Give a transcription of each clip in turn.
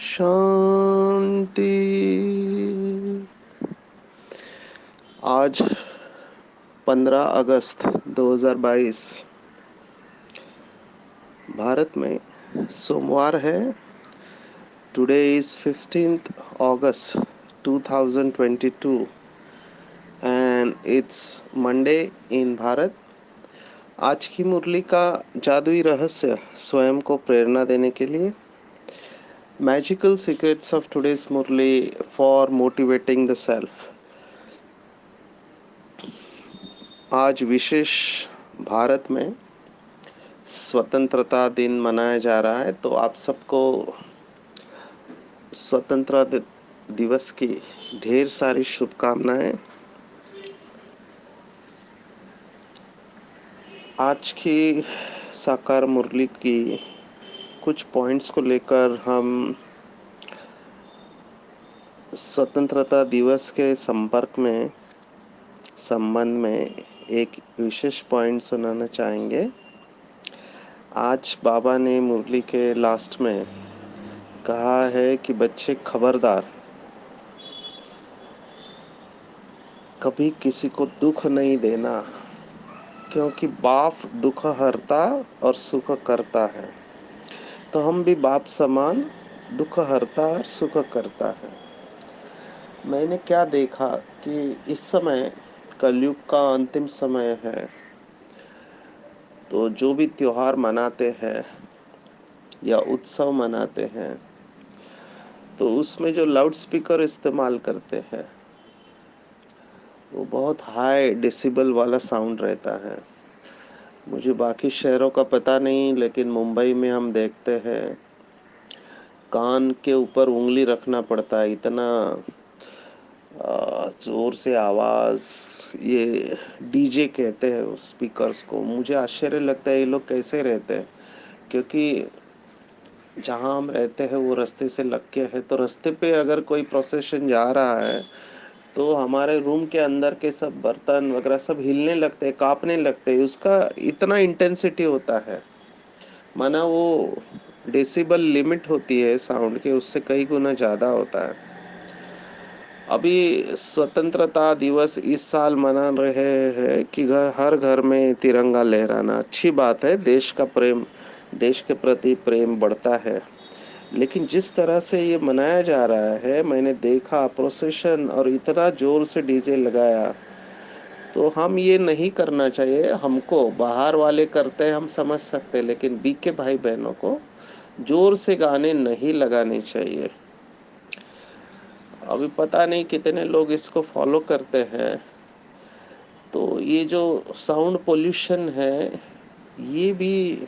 शांति। आज 15 अगस्त 2022 भारत में सोमवार है। Today is 15th August 2022 and it's Monday in Bharat. आज की मुरली का जादुई रहस्य स्वयं को प्रेरणा देने के लिए, magical secrets of today's Murli for motivating the self. आज विशेष भारत में स्वतंत्रता दिन मनाया जा रहा है, तो आप सबको स्वतंत्रता दिवस की ढेर सारी शुभकामनाएं। आज की साकार मुरली की कुछ पॉइंट्स को लेकर हम स्वतंत्रता दिवस के संबंध में एक विशेष पॉइंट सुनाना चाहेंगे। आज बाबा ने मुरली के लास्ट में कहा है कि बच्चे खबरदार, कभी किसी को दुख नहीं देना, क्योंकि बाप दुख हरता और सुख करता है। तो हम भी बाप समान दुख हरता और सुख करता है। मैंने क्या देखा कि इस समय कलयुग का अंतिम समय है, तो जो भी त्योहार मनाते हैं या उत्सव मनाते हैं, तो उसमें जो लाउड स्पीकर इस्तेमाल करते हैं वो बहुत हाई डेसिबल वाला साउंड रहता है। मुझे बाकी शहरों का पता नहीं, लेकिन मुंबई में हम देखते हैं कान के ऊपर उंगली रखना पड़ता है, इतना जोर से आवाज। ये डीजे कहते हैं उस स्पीकर्स को। मुझे आश्चर्य लगता है ये लोग कैसे रहते हैं, क्योंकि जहां हम रहते हैं वो रास्ते से लग के है, तो रास्ते पे अगर कोई प्रोसेशन जा रहा है तो हमारे रूम के अंदर के सब बर्तन वगैरह सब हिलने लगते हैं, कांपने लगते हैं। उसका इतना इंटेंसिटी होता है, माना वो डेसिबल लिमिट होती है साउंड के, उससे कई गुना ज्यादा होता है। अभी स्वतंत्रता दिवस इस साल मना रहे हैं कि हर घर में तिरंगा लहराना अच्छी बात है। देश का प्रेम, देश के प्रति प्रेम बढ़ता है। लेकिन जिस तरह से ये मनाया जा रहा है, मैंने देखा प्रोसेशन और इतना जोर से डीजे लगाया, तो हम ये नहीं करना चाहिए। हमको बाहर वाले करते हैं हम समझ सकते हैं, लेकिन बीके भाई बहनों को जोर से गाने नहीं लगाने चाहिए। अभी पता नहीं कितने लोग इसको फॉलो करते हैं। तो ये जो साउंड पोल्यूशन है, ये भी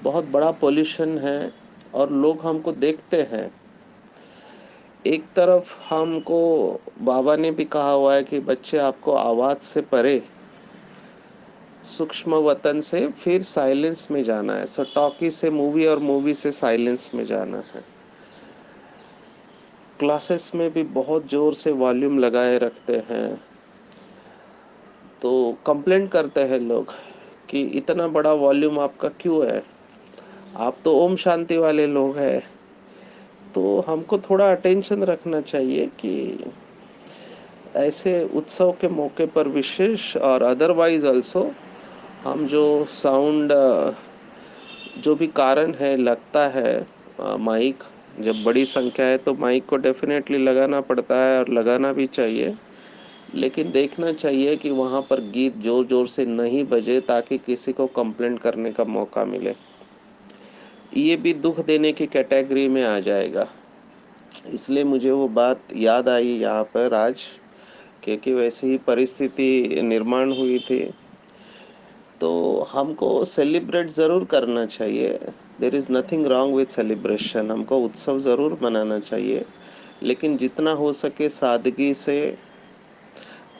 बहुत बड़ा पोल्यूशन है और लोग हमको देखते हैं। एक तरफ हमको बाबा ने भी कहा हुआ है कि बच्चे आपको आवाज से परे, सूक्ष्म वतन से फिर साइलेंस में जाना है। सो टॉकी से मूवी और मूवी से साइलेंस में जाना है। क्लासेस में भी बहुत जोर से वॉल्यूम लगाए रखते हैं, तो कंप्लेंट करते हैं लोग कि इतना बड़ा वॉल्यूम आपका क्यों है, आप तो ओम शांति वाले लोग हैं। तो हमको थोड़ा अटेंशन रखना चाहिए कि ऐसे उत्सव के मौके पर विशेष और अदरवाइज अल्सो हम जो साउंड, जो भी कारण है लगता है, माइक जब बड़ी संख्या है तो माइक को डेफिनेटली लगाना पड़ता है और लगाना भी चाहिए। लेकिन देखना चाहिए कि वहाँ पर गीत जोर जोर से नहीं बजे, ताकि किसी को कंप्लेंट करने का मौका मिले। ये भी दुख देने की कैटेगरी में आ जाएगा। इसलिए मुझे वो बात याद आई यहाँ पर आज, क्योंकि वैसी ही परिस्थिति निर्माण हुई थी। तो हमको सेलिब्रेट ज़रूर करना चाहिए। There is nothing wrong with celebration. हमको उत्सव ज़रूर मनाना चाहिए, लेकिन जितना हो सके सादगी से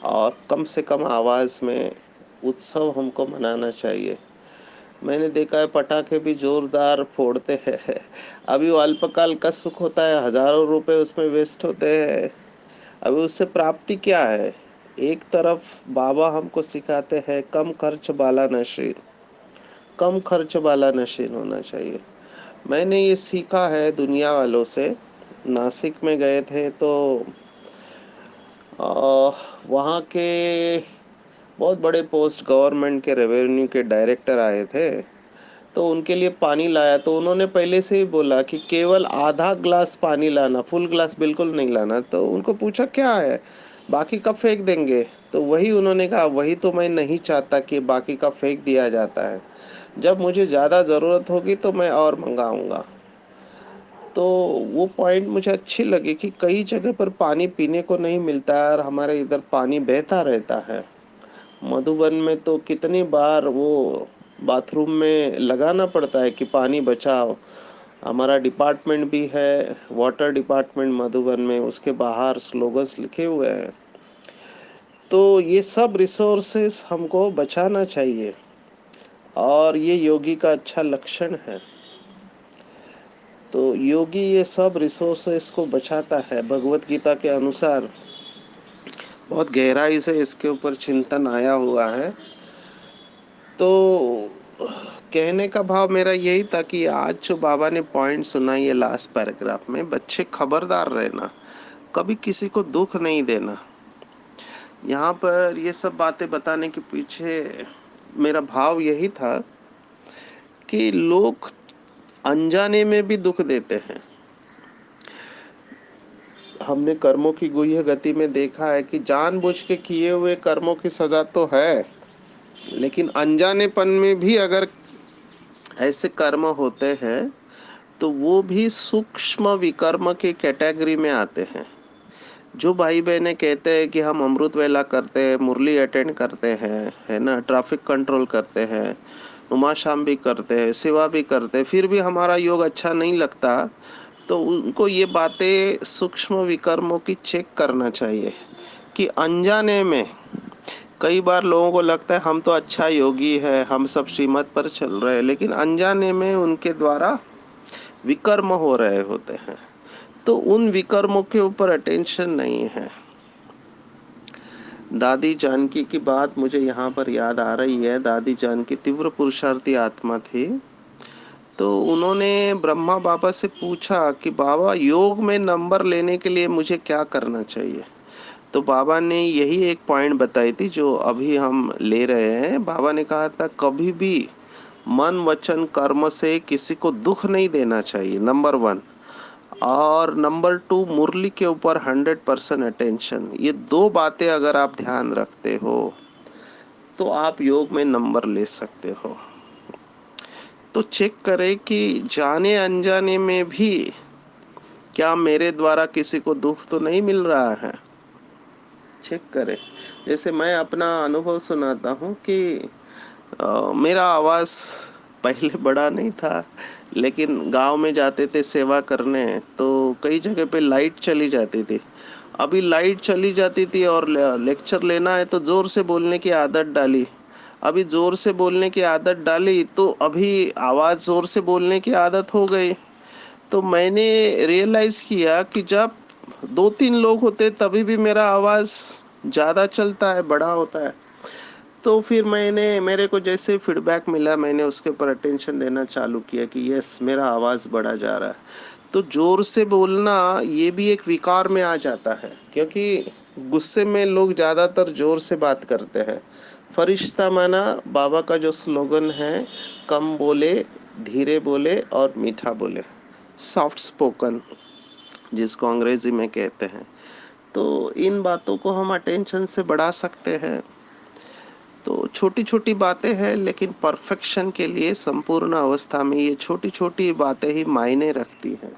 और कम से कम आवाज़ में उत्सव हमको मनाना चाहिए। मैंने देखा है पटाखे भी ज़ोरदार फोड़ते हैं। अभी वो अल्पकाल का सुख होता है, हज़ारों रुपए उसमें वेस्ट होते हैं। अभी उससे प्राप्ति क्या है? एक तरफ बाबा हमको सिखाते हैं कम खर्च वाला नशीन, कम खर्च वाला नशीन होना चाहिए। मैंने ये सीखा है दुनिया वालों से। नासिक में गए थे तो वहाँ के बहुत बड़े पोस्ट गवर्नमेंट के रेवेन्यू के डायरेक्टर आए थे, तो उनके लिए पानी लाया तो उन्होंने पहले से ही बोला कि केवल आधा ग्लास पानी लाना, फुल ग्लास बिल्कुल नहीं लाना। तो उनको पूछा क्या है, बाकी कब फेंक देंगे? तो वही उन्होंने कहा, वही तो मैं नहीं चाहता कि बाकी का फेंक दिया जाता है। जब मुझे ज़्यादा ज़रूरत होगी तो मैं और मंगाऊंगा। तो वो पॉइंट मुझे अच्छी लगी कि कई जगह पर पानी पीने को नहीं मिलता है और हमारे इधर पानी बहता रहता है। मधुबन में तो कितनी बार वो बाथरूम में लगाना पड़ता है कि पानी बचाओ। हमारा डिपार्टमेंट भी है, वाटर डिपार्टमेंट मधुबन में, उसके बाहर स्लोगन्स लिखे हुए हैं। तो ये सब रिसोर्सेस हमको बचाना चाहिए और ये योगी का अच्छा लक्षण है। तो योगी ये सब रिसोर्सेस को बचाता है। भगवत गीता के अनुसार बहुत गहराई से इसके ऊपर चिंतन आया हुआ है। तो कहने का भाव मेरा यही था कि आज जो बाबा ने पॉइंट सुनाई है लास्ट पैराग्राफ में, बच्चे खबरदार रहना, कभी किसी को दुख नहीं देना। यहाँ पर ये सब बातें बताने के पीछे मेरा भाव यही था कि लोग अनजाने में भी दुख देते हैं। हमने कर्मों की गुह्य गति में देखा है कि जानबूझ के किए हुए कर्मों की सजा तो है, लेकिन अनजानेपन में भी अगर ऐसे कर्म होते हैं तो वो भी सूक्ष्म विकर्म की कैटेगरी में आते हैं। जो भाई बहनें कहते हैं कि हम अमृत वेला करते हैं, मुरली अटेंड करते हैं, है ना, ट्रैफिक कंट्रोल करते हैं, नुमा शाम भी करते हैं, सेवा भी करते हैं, फिर भी हमारा योग अच्छा नहीं लगता, तो उनको ये बातें सूक्ष्म विकर्मों की चेक करना चाहिए कि अनजाने में कई बार लोगों को लगता है हम तो अच्छा योगी है, हम सब श्रीमत पर चल रहे हैं, लेकिन अनजाने में उनके द्वारा विकर्म हो रहे होते हैं। तो उन विकर्मों के ऊपर अटेंशन नहीं है। दादी जानकी की बात मुझे यहाँ पर याद आ रही है। दादी जानकी तीव्र पुरुषार्थी आत्मा थी। तो उन्होंने ब्रह्मा बाबा से पूछा कि बाबा योग में नंबर लेने के लिए मुझे क्या करना चाहिए? तो बाबा ने यही एक पॉइंट बताई थी जो अभी हम ले रहे हैं। बाबा ने कहा था कभी भी मन वचन कर्म से किसी को दुख नहीं देना चाहिए, नंबर 1। और नंबर 2, मुरली के ऊपर 100% अटेंशन। ये 2 बातें अगर आप ध्यान रखते हो तो आप योग में नंबर ले सकते हो। तो चेक करें कि जाने अनजाने में भी क्या मेरे द्वारा किसी को दुख तो नहीं मिल रहा है। चेक करें। जैसे मैं अपना अनुभव सुनाता हूँ कि मेरा आवाज़ पहले बड़ा नहीं था, लेकिन गांव में जाते थे सेवा करने तो कई जगह पे लाइट चली जाती थी। अभी लाइट चली जाती थी और लेक्चर लेना है तो जोर से बोलने की आदत डाली। अभी जोर से बोलने की आदत डाली तो अभी आवाज़ जोर से बोलने की आदत हो गई। तो मैंने रियलाइज किया कि जब 2-3 लोग होते तभी भी मेरा आवाज़ ज़्यादा चलता है, बड़ा होता है। तो फिर मेरे को जैसे फीडबैक मिला, मैंने उसके ऊपर अटेंशन देना चालू किया कि यस, मेरा आवाज़ बढ़ा जा रहा है। तो जोर से बोलना ये भी एक विकार में आ जाता है, क्योंकि गुस्से में लोग ज़्यादातर जोर से बात करते हैं। फरिश्ता माना बाबा का जो स्लोगन है, कम बोले, धीरे बोले और मीठा बोले, सॉफ्ट स्पोकन जिसको अंग्रेजी में कहते हैं। तो इन बातों को हम अटेंशन से बढ़ा सकते हैं। तो छोटी छोटी बातें हैं, लेकिन परफेक्शन के लिए संपूर्ण अवस्था में ये छोटी छोटी बातें ही मायने रखती हैं।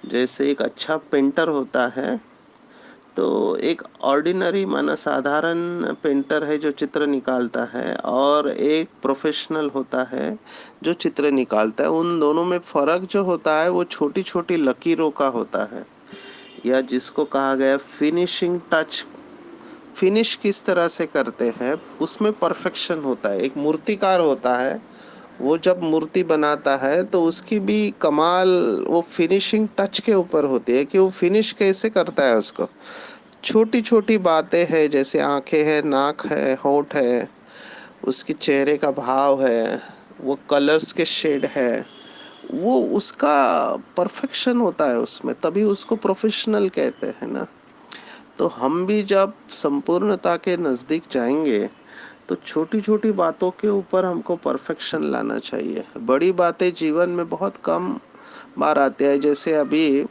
जैसे एक अच्छा पेंटर होता है तो एक ऑर्डिनरी माना साधारण पेंटर है जो चित्र निकालता है, और एक प्रोफेशनल होता है जो चित्र निकालता है। उन दोनों में फ़र्क जो होता है वो छोटी-छोटी लकीरों का होता है, या जिसको कहा गया फिनिशिंग टच। फिनिश किस तरह से करते हैं उसमें परफेक्शन होता है। एक मूर्तिकार होता है, वो जब मूर्ति बनाता है तो उसकी भी कमाल वो फिनिशिंग टच के ऊपर होती है कि वो फिनिश कैसे करता है उसको। छोटी-छोटी बातें हैं, जैसे आँखें हैं, नाक है, होंठ है, उसके चेहरे का भाव है, वो कलर्स के शेड है, वो उसका परफेक्शन होता है उसमें, तभी उसको प्रोफेशनल कहते हैं ना। तो हम भी जब संपूर्णता के नज़दीक जाएँगे, तो छोटी-छोटी बातों के ऊपर हमको परफेक्शन लाना चाहिए। बड़ी बातें जीवन में बहुत कम बार आती है, जैसे अभी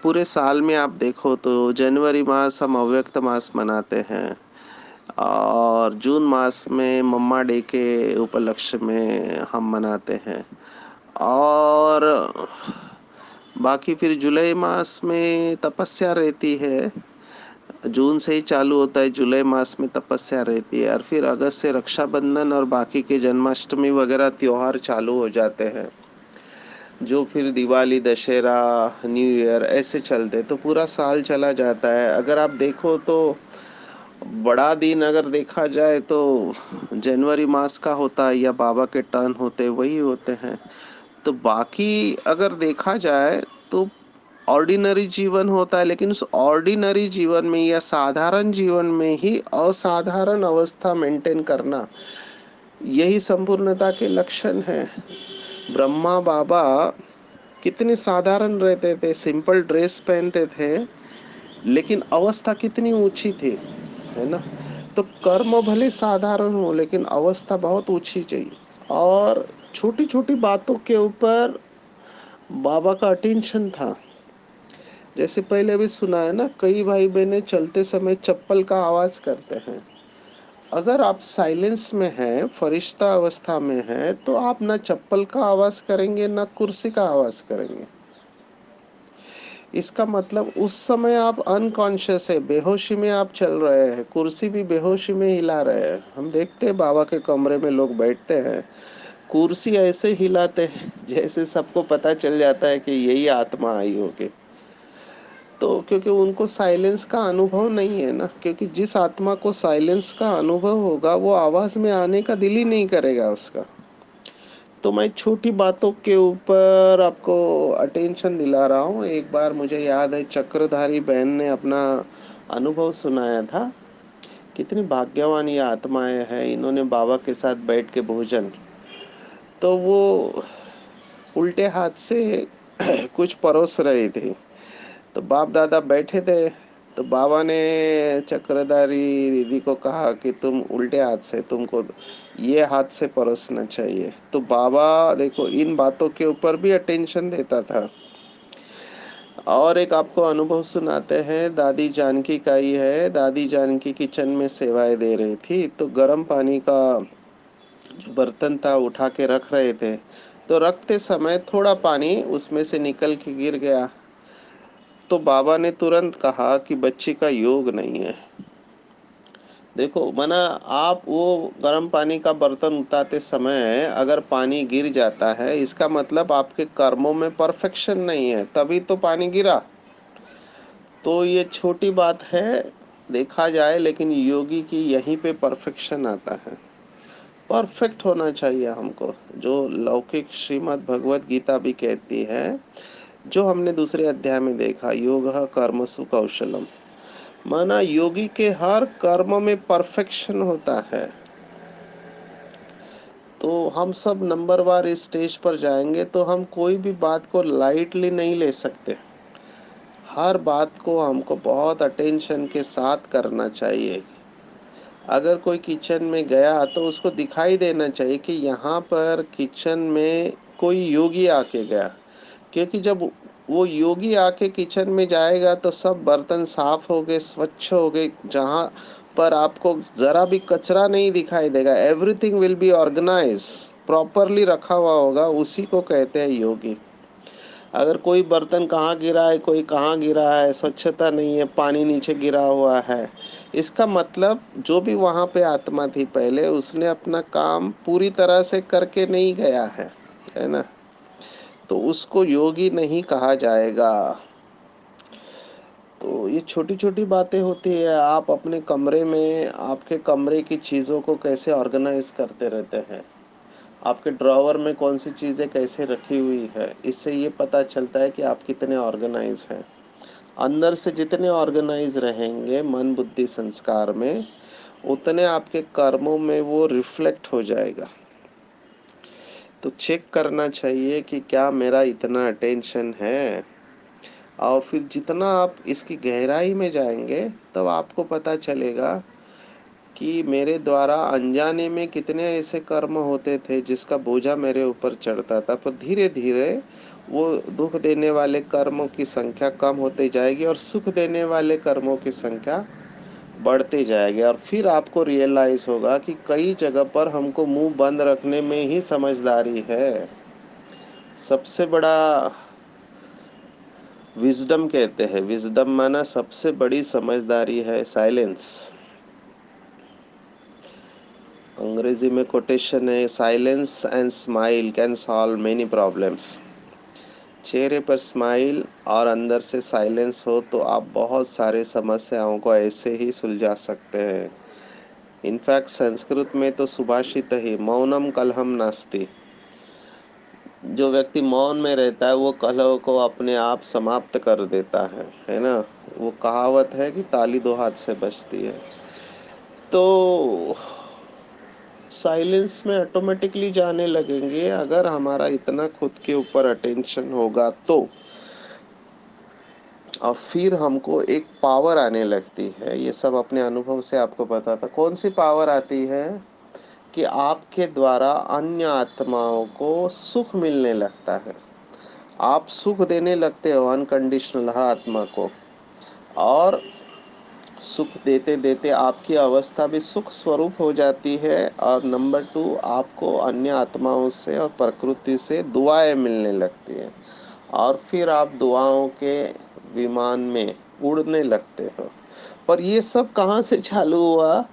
पूरे साल में आप देखो तो जनवरी मास हम अव्यक्त मास मनाते हैं, और जून मास में मम्मा डे के उपलक्ष्य में हम मनाते हैं, और बाकी फिर जुलाई मास में तपस्या रहती है। जून से ही चालू होता है, जुलाई मास में तपस्या रहती है, और फिर अगस्त से रक्षाबंधन और बाकी के जन्माष्टमी वगैरह त्योहार चालू हो जाते हैं, जो फिर दिवाली, दशहरा, न्यू ईयर ऐसे चलते, तो पूरा साल चला जाता है। अगर आप देखो तो बड़ा दिन अगर देखा जाए तो जनवरी मास का होता है, या बाबा के टर्न होते वही होते हैं। तो बाकी अगर देखा जाए तो ऑर्डिनरी जीवन होता है, लेकिन उस ऑर्डिनरी जीवन में या साधारण जीवन में ही असाधारण अवस्था मेंटेन करना, यही संपूर्णता के लक्षण है। ब्रह्मा बाबा कितने साधारण रहते थे, सिंपल ड्रेस पहनते थे, लेकिन अवस्था कितनी ऊंची थी, है ना। तो कर्म भले साधारण हो, लेकिन अवस्था बहुत ऊंची चाहिए। और छोटी छोटी बातों के ऊपर बाबा का अटेंशन था। जैसे पहले भी सुना है ना, कई भाई बहने चलते समय चप्पल का आवाज करते हैं। अगर आप साइलेंस में हैं, फरिश्ता अवस्था में हैं, तो आप ना चप्पल का आवाज करेंगे ना कुर्सी का आवाज करेंगे। इसका मतलब उस समय आप अनकॉन्शियस है, बेहोशी में आप चल रहे हैं, कुर्सी भी बेहोशी में हिला रहे हैं। हम देखते हैं बाबा के कमरे में लोग बैठते हैं, कुर्सी ऐसे हिलाते हैं जैसे सबको पता चल जाता है कि यही आत्मा आई होगी। तो क्योंकि उनको साइलेंस का अनुभव नहीं है ना, क्योंकि जिस आत्मा को साइलेंस का अनुभव होगा वो आवाज में आने का दिल ही नहीं करेगा उसका। तो मैं छोटी बातों के ऊपर आपको अटेंशन दिला रहा हूँ। एक बार मुझे याद है, चक्रधारी बहन ने अपना अनुभव सुनाया था। कितनी भाग्यवान ये आत्माएं हैं, इन्होंने बाबा के साथ बैठ के भोजन, तो वो उल्टे हाथ से कुछ परोस रही थी। तो बाप दादा बैठे थे, तो बाबा ने चक्रधारी दीदी को कहा कि तुम उल्टे हाथ से, तुमको ये हाथ से परोसना चाहिए। तो बाबा देखो इन बातों के ऊपर भी अटेंशन देता था। और एक आपको अनुभव सुनाते हैं, दादी जानकी का ही है। दादी जानकी किचन में सेवाएं दे रही थी, तो गर्म पानी का जो बर्तन था उठा के रख रहे थे, तो रखते समय थोड़ा पानी उसमें से निकल के गिर गया। तो बाबा ने तुरंत कहा कि बच्ची का योग नहीं है। देखो माना, आप वो गर्म पानी का बर्तन उठाते समय अगर पानी गिर जाता है, इसका मतलब आपके कर्मों में परफेक्शन नहीं है, तभी तो पानी गिरा। तो ये छोटी बात है देखा जाए, लेकिन योगी की यहीं पे परफेक्शन आता है। परफेक्ट होना चाहिए हमको, जो लौकिक श्रीमद् भगवत गीता भी कहती है, जो हमने दूसरे अध्याय में देखा, योगः कर्मसु कौशलम। माना योगी के हर कर्म में परफेक्शन होता है। तो हम सब नंबरवार इस स्टेज पर जाएंगे तो हम कोई भी बात को लाइटली नहीं ले सकते। हर बात को हमको बहुत अटेंशन के साथ करना चाहिए। अगर कोई किचन में गया तो उसको दिखाई देना चाहिए कि यहाँ पर किचन में कोई योगी आके गया, क्योंकि जब वो योगी आके किचन में जाएगा तो सब बर्तन साफ हो गए, स्वच्छ हो गए, जहाँ पर आपको जरा भी कचरा नहीं दिखाई देगा। Everything will be organize, properly रखा हुआ होगा, उसी को कहते हैं योगी। अगर कोई बर्तन कहाँ गिरा है, कोई कहाँ गिरा है, स्वच्छता नहीं है, पानी नीचे गिरा हुआ है, इसका मतलब जो भी वहाँ पे आत्मा थी पहले, उसने अपना काम पूरी तरह से करके नहीं गया है ना? तो उसको योगी नहीं कहा जाएगा। तो ये छोटी-छोटी बातें होती है। आप अपने कमरे में आपके कमरे की चीज़ों को कैसे ऑर्गेनाइज़ करते रहते हैं? आपके ड्रॉवर में कौन-सी चीज़ें कैसे रखी हुई है? इससे ये पता चलता है कि आप कितने ऑर्गेनाइज़ हैं। अंदर से जितने ऑर्गेनाइज़ रहेंगे मन, बुद्धि, संस्कार में, उतने आपके कर्मों में वो रिफ्लेक्ट हो जाएगा। तो चेक करना चाहिए कि क्या मेरा इतना अटेंशन है? और फिर जितना आप इसकी गहराई में जाएँगे, तब आपको पता चलेगा कि मेरे द्वारा अनजाने में कितने ऐसे कर्म होते थे जिसका बोझा मेरे ऊपर चढ़ता था। पर धीरे-धीरे वो दुःख देने वाले कर्मों की संख्या कम होती जाएगी और सुख देने वाले कर्मों की संख्या बढ़ती जाएगी और फिर आपको रियलाइज़ होगा कि कई जगह पर हमको मुँह बंद रखने में ही समझदारी है। सबसे बड़ा विज़डम कहते हैं, विज़डम माना सबसे बड़ी समझदारी है साइलेंस। अंग्रेजी में कोटेशन है, silence and smile can solve many problems. चेहरे पर स्माइल और अंदर से साइलेंस हो तो आप बहुत सारे समस्याओं को ऐसे ही सुलझा सकते हैं। इनफैक्ट संस्कृत में तो सुभाषित ही मौनम कलहम नास्ति। जो व्यक्ति मौन में रहता है वो कलह को अपने आप समाप्त कर देता है ना? वो कहावत है कि ताली दो हाथ से बजती है। तो साइलेंस में ऑटोमेटिकली जाने लगेंगे अगर हमारा इतना खुद के ऊपर अटेंशन होगा तो। और फिर हमको एक पावर आने लगती है, ये सब अपने अनुभव से आपको बताता। कौन सी पावर आती है कि आपके द्वारा अन्य आत्माओं को सुख मिलने लगता है। आप सुख देने लगते हो अनकंडीशनल हर आत्मा को और सुख देते देते आपकी अवस्था भी सुख स्वरूप हो जाती है और नंबर 2 आपको अन्य आत्माओं से और प्रकृति से दुआएं मिलने लगती हैं और फिर आप दुआओं के विमान में उड़ने लगते हो। पर ये सब कहाँ से चालू हुआ?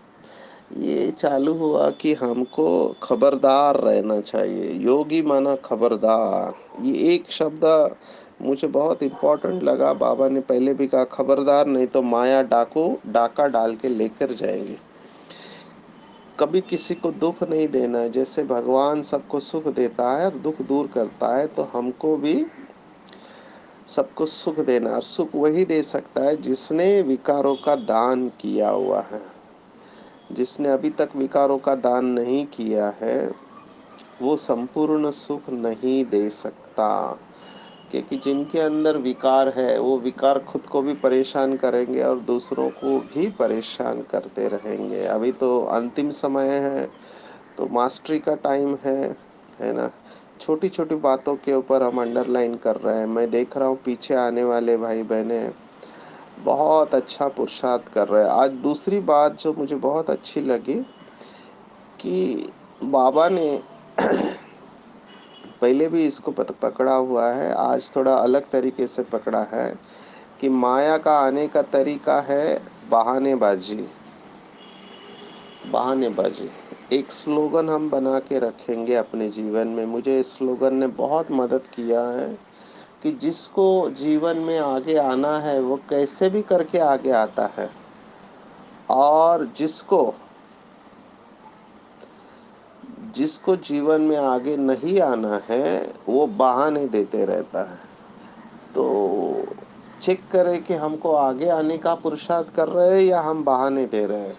ये चालू हुआ कि हमको खबरदार रहना चाहिए। योगी माना खबरदार। ये एक शब्द मुझे बहुत इम्पोर्टेंट लगा। बाबा ने पहले भी कहा खबरदार नहीं तो माया डाकू डाका डाल के लेकर जाएंगे। कभी किसी को दुख नहीं देना है। जैसे भगवान सबको सुख देता है और दुख दूर करता है तो हमको भी सबको सुख देना और सुख वही दे सकता है जिसने विकारों का दान किया हुआ है। जिसने अभी तक विकारों का दान नहीं किया है वो संपूर्ण सुख नहीं दे सकता, क्योंकि जिनके अंदर विकार है वो विकार खुद को भी परेशान करेंगे और दूसरों को भी परेशान करते रहेंगे। अभी तो अंतिम समय है तो मास्टरी का टाइम है ना? छोटी छोटी बातों के ऊपर हम अंडरलाइन कर रहे हैं। मैं देख रहा हूँ पीछे आने वाले भाई बहने बहुत अच्छा पुरुषार्थ कर रहे हैं। आज दूसरी बात जो मुझे बहुत अच्छी लगी कि बाबा ने पहले भी इसको पकड़ा हुआ है, आज थोड़ा अलग तरीके से पकड़ा है कि माया का आने का तरीका है बहानेबाजी। बहानेबाजी एक स्लोगन हम बना के रखेंगे अपने जीवन में। मुझे इस स्लोगन ने बहुत मदद किया है कि जिसको जीवन में आगे आना है वो कैसे भी करके आगे आता है और जिसको जिसको जीवन में आगे नहीं आना है वो बहाने देते रहता है। तो चेक करें कि हमको आगे आने का पुरुषार्थ कर रहे हैं या हम बहाने दे रहे हैं।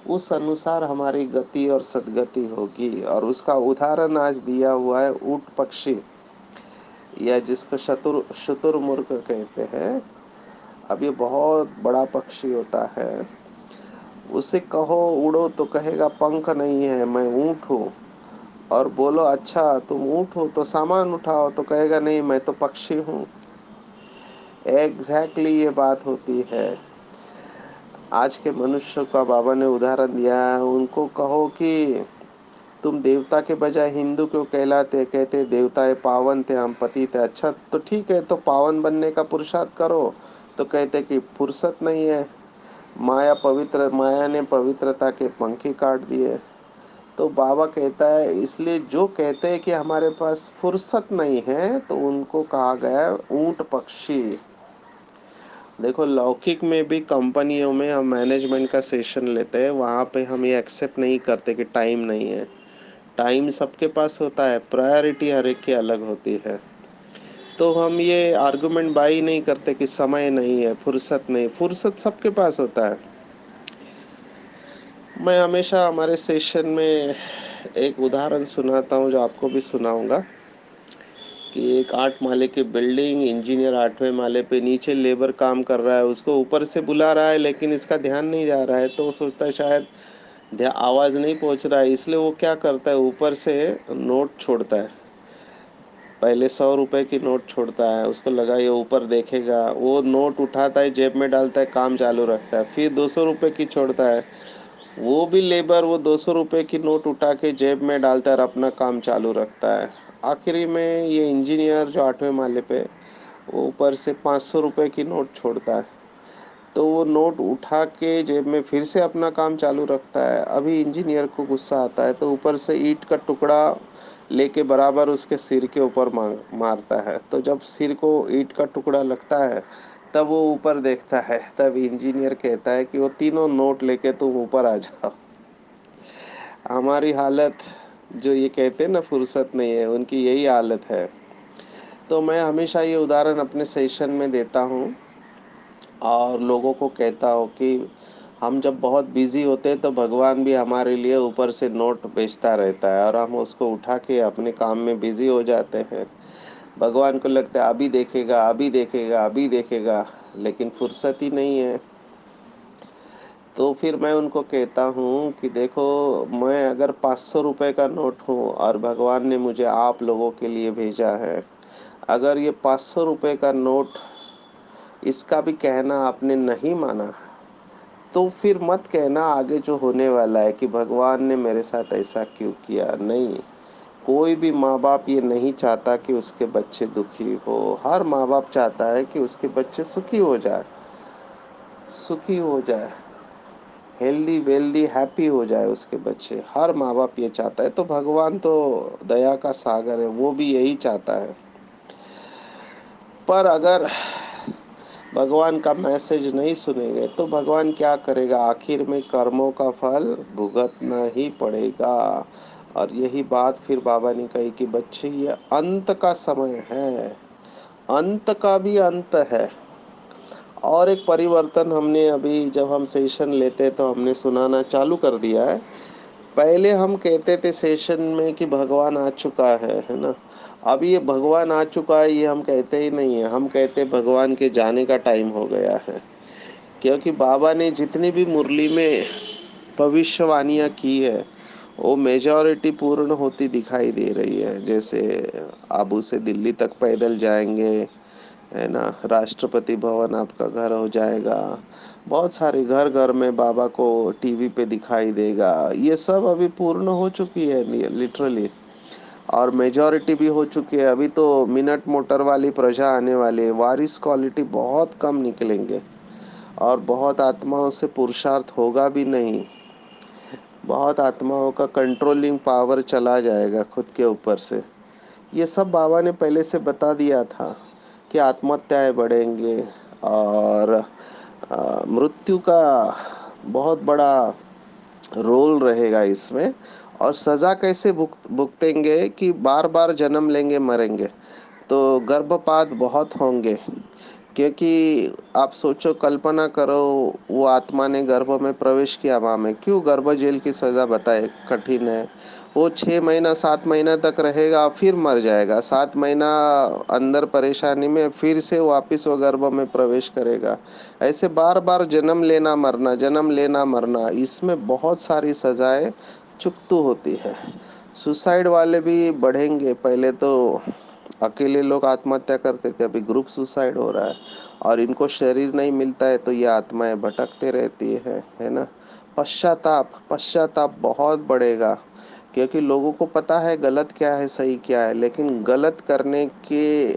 उस अनुसार हमारी गति और सद्गति होगी। और उसका उदाहरण आज दिया हुआ है ऊंट पक्षी या जिसको शुतुरमुर्ग कहते हैं। अब ये बहुत बड़ा पक्षी होता है। उसे कहो उड़ो तो कहेगा पंख नहीं है, मैं ऊंट हूँ। और बोलो अच्छा तुम ऊंट हो तो सामान उठाओ तो कहेगा नहीं मैं तो पक्षी हूँ। एग्जैक्टली ये बात होती है। आज के मनुष्य का बाबा ने उदाहरण दिया है। उनको कहो कि तुम देवता के बजाय हिंदू क्यों कहलाते? कहते देवताएं पावन थे, हम पतित थे। अच्छा तो ठीक है, तो पावन बनने का पुरुषार्थ करो। तो कहते कि फुर्सत नहीं है, माया ने पवित्रता के पंखे काट दिए। तो बाबा कहता है इसलिए जो कहते हैं कि हमारे पास फुर्सत नहीं है, तो उनको कहा गया है ऊंट पक्षी। देखो लौकिक में भी कंपनियों में हम मैनेजमेंट का सेशन लेते हैं, वहाँ पे हम ये एक्सेप्ट नहीं करते कि टाइम नहीं है। टाइम सबके पास होता है, प्रायोरिटी हर एक की अलग होती है। तो हम ये आर्गुमेंट बाई नहीं करते कि समय नहीं है, फुर्सत नहीं, फुर्सत सबके पास होता है। मैं हमेशा हमारे सेशन में एक उदाहरण सुनाता हूँ जो आपको भी सुनाऊंगा कि एक 8 माले की बिल्डिंग, इंजीनियर 8वें माले पे, नीचे लेबर काम कर रहा है, उसको ऊपर से बुला रहा है लेकिन इसका ध्यान नहीं जा रहा है, तो वो सोचता है शायद आवाज नहीं पहुंच रहा है, इसलिए वो क्या करता है ऊपर से नोट छोड़ता है। पहले 100 रुपए की नोट छोड़ता है, उसको लगा ये ऊपर देखेगा, वो नोट उठाता है जेब में डालता है, काम चालू रखता है। फिर 200 रुपए की छोड़ता है, वो भी लेबर वो 200 रुपए की नोट उठा के जेब में डालता है और अपना काम चालू रखता है। आखिरी में ये इंजीनियर जो 8वें माले पे, वो ऊपर से 500 रुपए की नोट छोड़ता है, तो वो नोट उठा के जेब में फिर से अपना काम चालू रखता है। अभी इंजीनियर को गुस्सा आता है, तो ऊपर से ईंट का टुकड़ा लेके बराबर उसके सिर के ऊपर मारता है। तो जब सिर को ईंट का टुकड़ा लगता है, तब वो ऊपर देखता है, तब इंजीनियर कहता है कि वो तीनों नोट लेके तुम ऊपर आ जाओ। हमारी हालत, जो ये कहते हैं ना फुर्सत नहीं है, उनकी यही हालत है। तो मैं हमेशा ये उदाहरण अपने सेशन में देता हूँ और लोगों को कहता हूँ कि हम जब बहुत बिजी होते हैं तो भगवान भी हमारे लिए ऊपर से नोट भेजता रहता है और हम उसको उठा के अपने काम में बिजी हो जाते हैं। भगवान को लगता है अभी देखेगा, अभी देखेगा, अभी देखेगा, लेकिन फुर्सत ही नहीं है। तो फिर मैं उनको कहता हूँ कि देखो, मैं अगर 500 रुपए का नोट हूँ और भगवान ने मुझे आप लोगों के लिए भेजा है, अगर ये 500 रुपए का नोट, इसका भी कहना आपने नहीं माना, तो फिर मत कहना आगे जो होने वाला है कि भगवान ने मेरे साथ ऐसा क्यों किया। नहीं, कोई भी माँ बाप ये नहीं चाहता कि उसके बच्चे दुखी हो। हर माँ बाप चाहता है कि उसके बच्चे सुखी हो जाए, सुखी हो जाए, हेल्दी वेल्दी हैप्पी हो जाए उसके बच्चे। हर माँ बाप ये चाहता है। तो भगवान तो दया का सागर है, वो भी यही चाहता है। पर अगर भगवान का मैसेज नहीं सुनेंगे तो भगवान क्या करेगा? आखिर में कर्मों का फल भुगतना ही पड़ेगा। और यही बात फिर बाबा ने कही कि बच्चे ये अंत का समय है, अंत का भी अंत है। और एक परिवर्तन हमने अभी जब हम सेशन लेते तो हमने सुनाना चालू कर दिया है। पहले हम कहते थे सेशन में कि भगवान आ चुका है ना। अब ये भगवान आ चुका है ये हम कहते ही नहीं है, हम कहते भगवान के जाने का टाइम हो गया है। क्योंकि बाबा ने जितनी भी मुरली में भविष्यवाणियां की है, वो मेजॉरिटी पूर्ण होती दिखाई दे रही है। जैसे आबू से दिल्ली तक पैदल जाएंगे, है ना, राष्ट्रपति भवन आपका घर हो जाएगा, बहुत सारे घर घर में बाबा को टीवी पे दिखाई देगा, ये सब अभी पूर्ण हो चुकी है लिटरली। और मेजॉरिटी भी हो चुकी है। अभी तो मिनट मोटर वाली प्रजा आने वाली है, वारिस क्वालिटी बहुत कम निकलेंगे और बहुत आत्माओं से पुरुषार्थ होगा भी नहीं। बहुत आत्माओं का कंट्रोलिंग पावर चला जाएगा खुद के ऊपर से। ये सब बाबा ने पहले से बता दिया था कि आत्महत्याएं बढ़ेंगे और मृत्यु का बहुत बड़ा रोल रहेगा इसमें। और सजा कैसे भुगतेंगे कि बार बार जन्म लेंगे, मरेंगे, तो गर्भपात बहुत होंगे। क्योंकि आप सोचो, कल्पना करो, वो आत्मा ने गर्भ में प्रवेश किया, माँ में क्यों गर्भ जेल की सजा बताए कठिन है। वो 6 महीना 7 महीना तक रहेगा, फिर मर जाएगा, 7 महीना अंदर परेशानी में, फिर से वापिस वो गर्भ में प्रवेश करेगा। ऐसे बार बार जन्म लेना मरना, जन्म लेना मरना, इसमें बहुत सारी सजाएं चुकतू होती है। सुसाइड वाले भी बढ़ेंगे। पहले तो अकेले लोग आत्महत्या करते थे, अभी ग्रुप सुसाइड हो रहा है। और इनको शरीर नहीं मिलता है तो ये आत्माएं भटकते रहती है ना। पश्चाताप, पश्चाताप बहुत बढ़ेगा। क्योंकि लोगों को पता है गलत क्या है, सही क्या है, लेकिन गलत करने के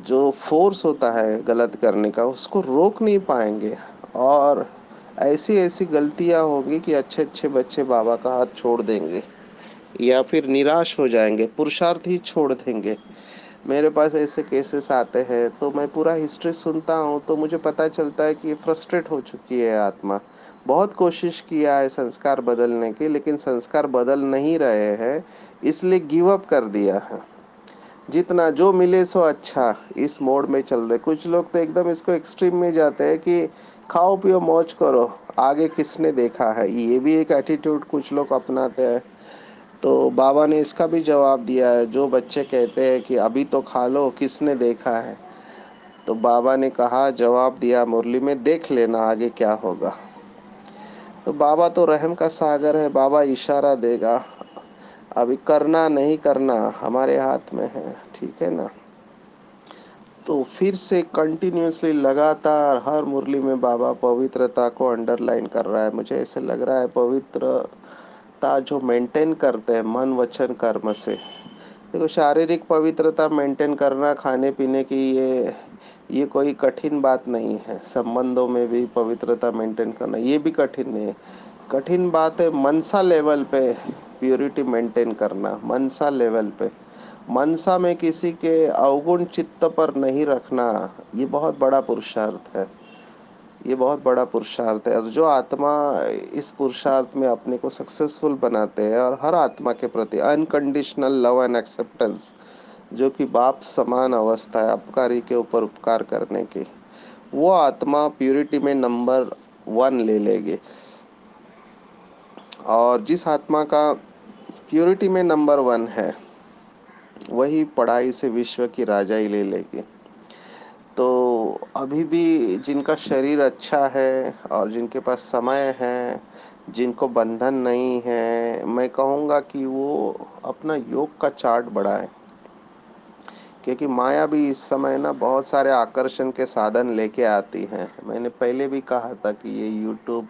जो फ़ोर्स होता है गलत करने का, उसको रोक नहीं पाएँगे। और ऐसी-ऐसी गलतियाँ होंगी कि अच्छे-अच्छे बच्चे बाबा का हाथ छोड़ देंगे या फिर निराश हो जाएँगे, पुरुषार्थ ही छोड़ देंगे। मेरे पास ऐसे केसेस आते हैं, तो मैं पूरा हिस्ट्री सुनता हूँ, तो मुझे पता चलता है कि ये फ्रस्ट्रेट हो चुकी है आत्मा। बहुत कोशिश किया है संस्कार बदलने की, लेकिन संस्कार बदल नहीं रहे हैं, इसलिए गिव अप कर दिया है। जितना जो मिले सो अच्छा, इस मोड में चल रहे। कुछ लोग तो एकदम इसको एक्सट्रीम में जाते हैं कि खाओ पियो मौज करो, आगे किसने देखा है। ये भी एक एटीट्यूड कुछ लोग अपनाते हैं। तो बाबा ने इसका भी जवाब दिया है, जो बच्चे कहते हैं कि अभी तो खा लो, किसने देखा है। तो बाबा ने कहा, जवाब दिया मुरली में, देख लेना आगे क्या होगा। तो बाबा तो रहम का सागर है, बाबा इशारा देगा। अभी करना नहीं करना हमारे हाथ में है, ठीक है ना। तो फिर से कंटिन्यूअसली लगातार हर मुरली में बाबा पवित्रता को अंडरलाइन कर रहा है। मुझे ऐसे लग रहा है पवित्रता जो मेंटेन करते हैं मन वचन कर्म से। देखो, शारीरिक पवित्रता मेंटेन करना, खाने पीने की, ये कोई कठिन बात नहीं है। संबंधों में भी पवित्रता मेंटेन करना ये भी कठिन नहीं है। कठिन बात है मनसा लेवल पे प्योरिटी मेंटेन करना। मनसा लेवल पे, मनसा में किसी के अवगुण चित्त पर नहीं रखना, ये बहुत बड़ा पुरुषार्थ है। ये बहुत बड़ा पुरुषार्थ है। और जो आत्मा इस पुरुषार्थ में अपने को सक्सेसफुल बनाते हैं, और हर आत्मा के प्रति अनकंडीशनल लव एंड एक्सेप्टेंस, जो कि बाप समान अवस्था है अपकारी के ऊपर उपकार करने की, वो आत्मा प्यूरिटी में नंबर 1 ले लेगी। और जिस आत्मा का प्यूरिटी में नंबर 1 है, वही पढ़ाई से विश्व की राजाई ले लेगी। तो अभी भी जिनका शरीर अच्छा है और जिनके पास समय है, जिनको बंधन नहीं है, मैं कहूँगा कि वो अपना योग का चार्ट बढ़ाएं। क्योंकि माया भी इस समय ना बहुत सारे आकर्षण के साधन लेके आती हैं। मैंने पहले भी कहा था कि ये यूट्यूब,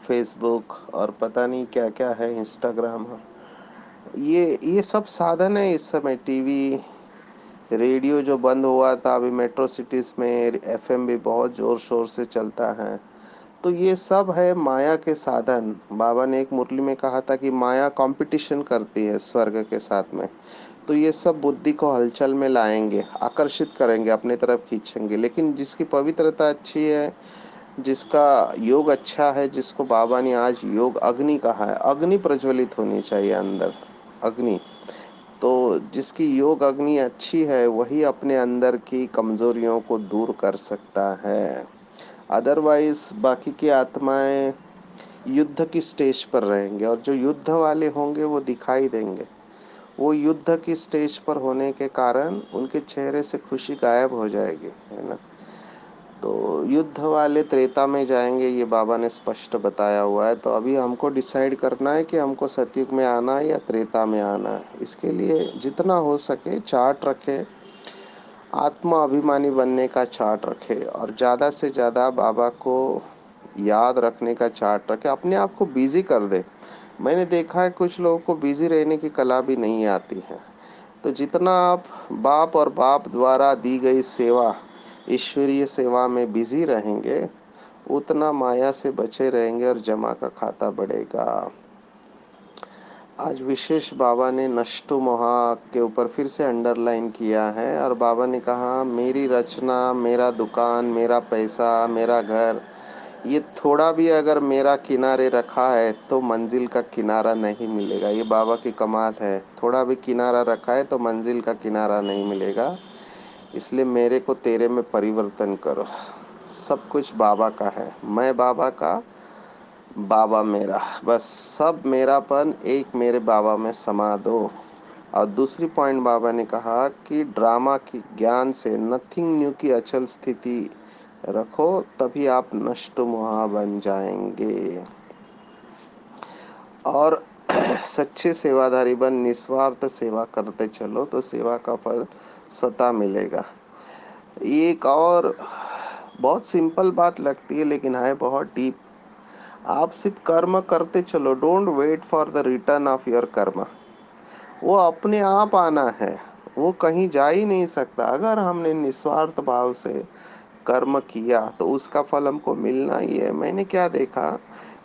फेसबुक और पता नहीं क्या क्या है, इंस्टाग्राम, ये सब साधन है इस समय। टीवी, रेडियो जो बंद हुआ था, अभी मेट्रो सिटीज में एफएम भी बहुत जोर शोर से चलता है। तो ये सब है माया के साधन। बाबा ने एक मुरली में कहा था कि माया कंपटीशन करती है स्वर्ग के साथ में। तो ये सब बुद्धि को हलचल में लाएंगे, आकर्षित करेंगे, अपने तरफ खींचेंगे। लेकिन जिसकी पवित्रता अच्छी है, जिसका योग अच्छा है, जिसको बाबा ने आज योग अग्नि कहा है, अग्नि प्रज्वलित होनी चाहिए अंदर, अग्नि। तो जिसकी योग अग्नि अच्छी है, वही अपने अंदर की कमजोरियों को दूर कर सकता है। अदरवाइज बाकी की आत्माएं युद्ध की स्टेज पर रहेंगे, और जो युद्ध वाले होंगे वो दिखाई देंगे। वो युद्ध की स्टेज पर होने के कारण उनके चेहरे से खुशी गायब हो जाएगी, है ना। तो युद्ध वाले त्रेता में जाएंगे, ये बाबा ने स्पष्ट बताया हुआ है। तो अभी हमको डिसाइड करना है कि हमको सतयुग में आना है या त्रेता में आना है। इसके लिए जितना हो सके चार्ट रखे, आत्मा अभिमानी बनने का चार्ट रखे, और ज़्यादा से ज़्यादा बाबा को याद रखने का चार्ट रखे, अपने आप को बिजी कर दे। मैंने देखा है कुछ लोगों को बिजी रहने की कला भी नहीं आती है। तो जितना आप बाप और बाप द्वारा दी गई सेवा, ईश्वरीय सेवा में बिजी रहेंगे, उतना माया से बचे रहेंगे और जमा का खाता बढ़ेगा। आज विशेष बाबा ने नष्टो मोहा के ऊपर फिर से अंडरलाइन किया है, और बाबा ने कहा, मेरी रचना, मेरा दुकान, मेरा पैसा, मेरा घर, ये थोड़ा भी अगर मेरा किनारे रखा है तो मंजिल का किनारा नहीं मिलेगा। ये बाबा की कमाल है। थोड़ा भी किनारा रखा है तो मंजिल का किनारा नहीं मिलेगा। इसलिए मेरे को तेरे में परिवर्तन करो। सब कुछ बाबा का है, मैं बाबा का, बाबा मेरा, बस सब मेरापन एक मेरे बाबा में समा दो। और दूसरी पॉइंट बाबा ने कहा कि ड्रामा की ज्ञान से नथिंग न्यू की अचल स्थिति रखो, तभी आप नष्ट मुहा बन जाएंगे। और सच्चे सेवादारी बन निस्वार्थ सेवा करते चलो, तो सेवा का फल स्वतः मिलेगा। एक और बहुत सिंपल बात लगती है, लेकिन है बहुत डीप। आप सिर्फ कर्म करते चलो, don't wait for the return of your karma. वो अपने आप आना है, वो कहीं जा ही नहीं सकता। अगर हमने निस्वार्थ भाव से कर्म किया तो उसका फल हमको मिलना ही है। मैंने क्या देखा,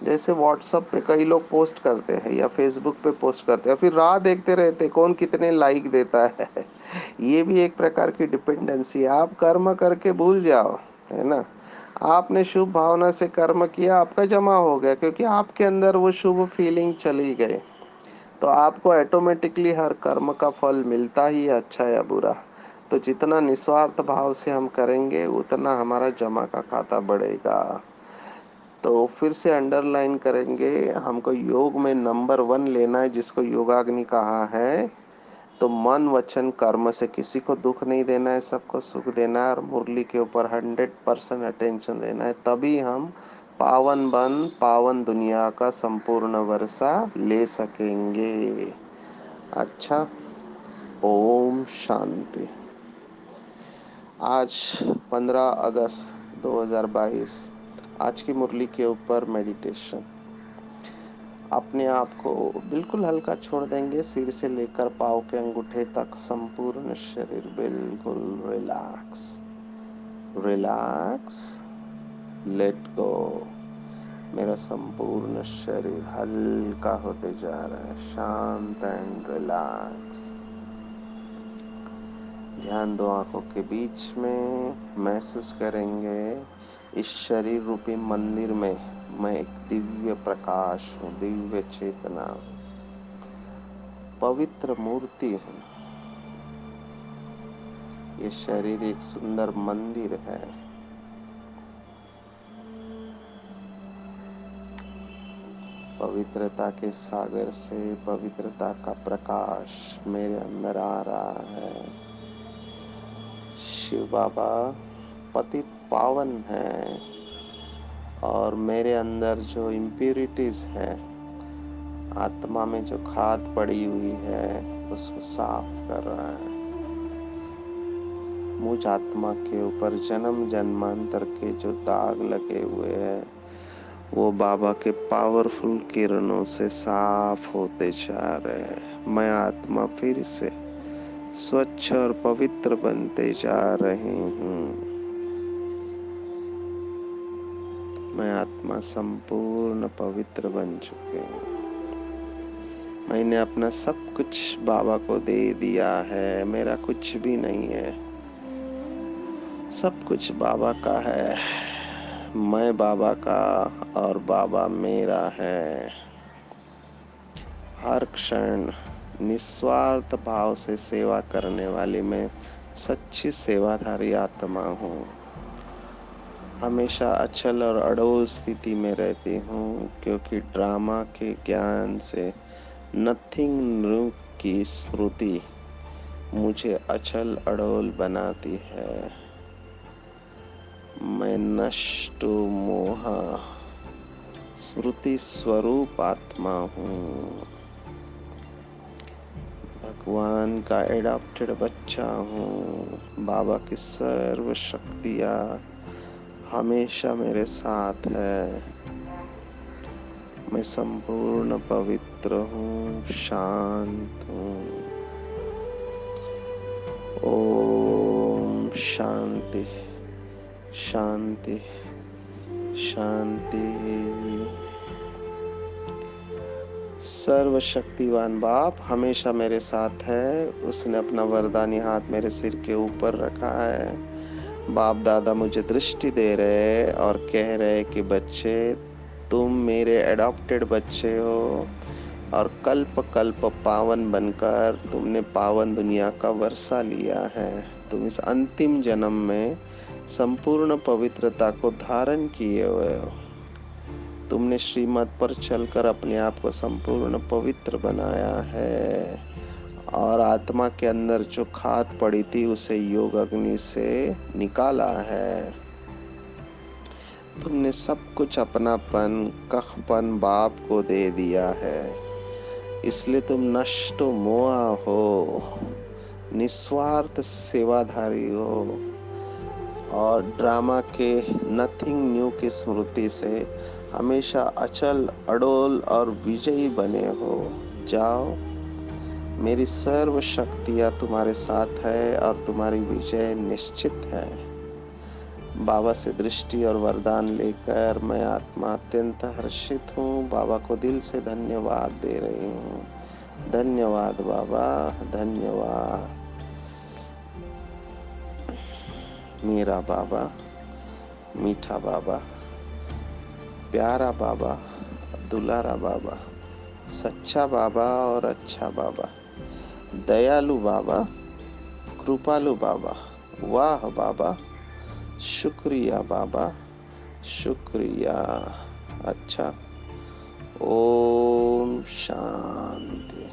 जैसे व्हाट्सएप पे कई लोग पोस्ट करते हैं या फेसबुक पे पोस्ट करते हैं, फिर राह देखते रहते कौन कितने लाइक देता है। ये भी एक प्रकार की डिपेंडेंसी है। आप कर्म करके भूल जाओ, है ना। आपने शुभ भावना से कर्म किया, आपका जमा हो गया, क्योंकि आपके अंदर वो शुभ फीलिंग चली गई। तो आपको ऑटोमेटिकली हर कर्म का फल मिलता ही है, अच्छा या बुरा। तो जितना निस्वार्थ भाव से हम करेंगे उतना हमारा जमा का खाता बढ़ेगा। तो फिर से अंडरलाइन करेंगे, हमको योग में नंबर 1 लेना है, जिसको योगाग्नि कहा है। तो मन वचन कर्म से किसी को दुख नहीं देना है, सबको सुख देना है, और मुरली के ऊपर 100% अटेंशन देना है। तभी हम पावन बन पावन दुनिया का संपूर्ण वर्षा ले सकेंगे। अच्छा, ओम शांति। आज 15 अगस्त 2022, आज की मुरली के ऊपर मेडिटेशन। अपने आप को बिल्कुल हल्का छोड़ देंगे, सिर से लेकर पाँव के अंगूठे तक संपूर्ण शरीर बिल्कुल रिलैक्स। Relax, let go. मेरा संपूर्ण शरीर हल्का होते जा रहा है, शांत एंड रिलैक्स। ध्यान दो आंखों के बीच में। महसूस करेंगे इस शरीर रूपी मंदिर में मैं एक दिव्य प्रकाश हूँ, दिव्य चेतना, पवित्र मूर्ति हूँ। ये शरीर एक सुंदर मंदिर है। पवित्रता के सागर से पवित्रता का प्रकाश मेरे अंदर आ रहा है। शिव बाबा पतित पावन है और मेरे अंदर जो इम्प्यूरिटीज है, आत्मा में जो खाद पड़ी हुई है, उसको साफ कर रहा है। मुझ आत्मा के ऊपर जन्म जन्मांतर के जो दाग लगे हुए हैं, वो बाबा के पावरफुल किरणों से साफ होते जा रहे हैं। मैं आत्मा फिर से स्वच्छ और पवित्र बनते जा रही हूँ। मैं आत्मा संपूर्ण पवित्र बन चुके हूँ। मैंने अपना सब कुछ बाबा को दे दिया है। मेरा कुछ भी नहीं है, सब कुछ बाबा का है। मैं बाबा का और बाबा मेरा है। हर क्षण निस्वार्थ भाव से सेवा करने वाली मैं सच्ची सेवाधारी आत्मा हूँ। हमेशा अचल और अडोल स्थिति में रहती हूँ, क्योंकि ड्रामा के ज्ञान से नथिंग न्यू की स्मृति मुझे अचल अडोल बनाती है। मैं नष्ट मोह स्मृति स्वरूप आत्मा हूँ। भगवान का एडॉप्टेड बच्चा हूँ। बाबा की सर्व शक्तियाँ हमेशा मेरे साथ है। मैं संपूर्ण पवित्र हूँ, शांत हूँ। ओम शांति शांति शांति। सर्वशक्तिवान बाप हमेशा मेरे साथ है। उसने अपना वरदानी हाथ मेरे सिर के ऊपर रखा है। बाप दादा मुझे दृष्टि दे रहे और कह रहे कि बच्चे, तुम मेरे एडॉप्टेड बच्चे हो और कल्प कल्प पावन बनकर तुमने पावन दुनिया का वर्षा लिया है। तुम इस अंतिम जन्म में संपूर्ण पवित्रता को धारण किए हुए हो। तुमने श्रीमत पर चलकर अपने आप को संपूर्ण पवित्र बनाया है और आत्मा के अंदर जो खाद पड़ी थी उसे योग अग्नि से निकाला है। तुमने सब कुछ अपनापन कखपन बाप को दे दिया है, इसलिए तुम नष्ट मोआ हो, निस्वार्थ सेवाधारी हो और ड्रामा के नथिंग न्यू की स्मृति से हमेशा अचल, अडोल और विजयी बने हो। जाओ, मेरी सर्व शक्तियाँ तुम्हारे साथ है और तुम्हारी विजय निश्चित है। बाबा से दृष्टि और वरदान लेकर मैं आत्मा अत्यंत हर्षित हूँ। बाबा को दिल से धन्यवाद दे रही हूँ। धन्यवाद बाबा, धन्यवाद। मेरा बाबा, मीठा बाबा, प्यारा बाबा, दुलारा बाबा, सच्चा बाबा और अच्छा बाबा, दयालु बाबा, कृपालु बाबा, वाह बाबा, शुक्रिया बाबा, शुक्रिया। अच्छा, ओम शांति।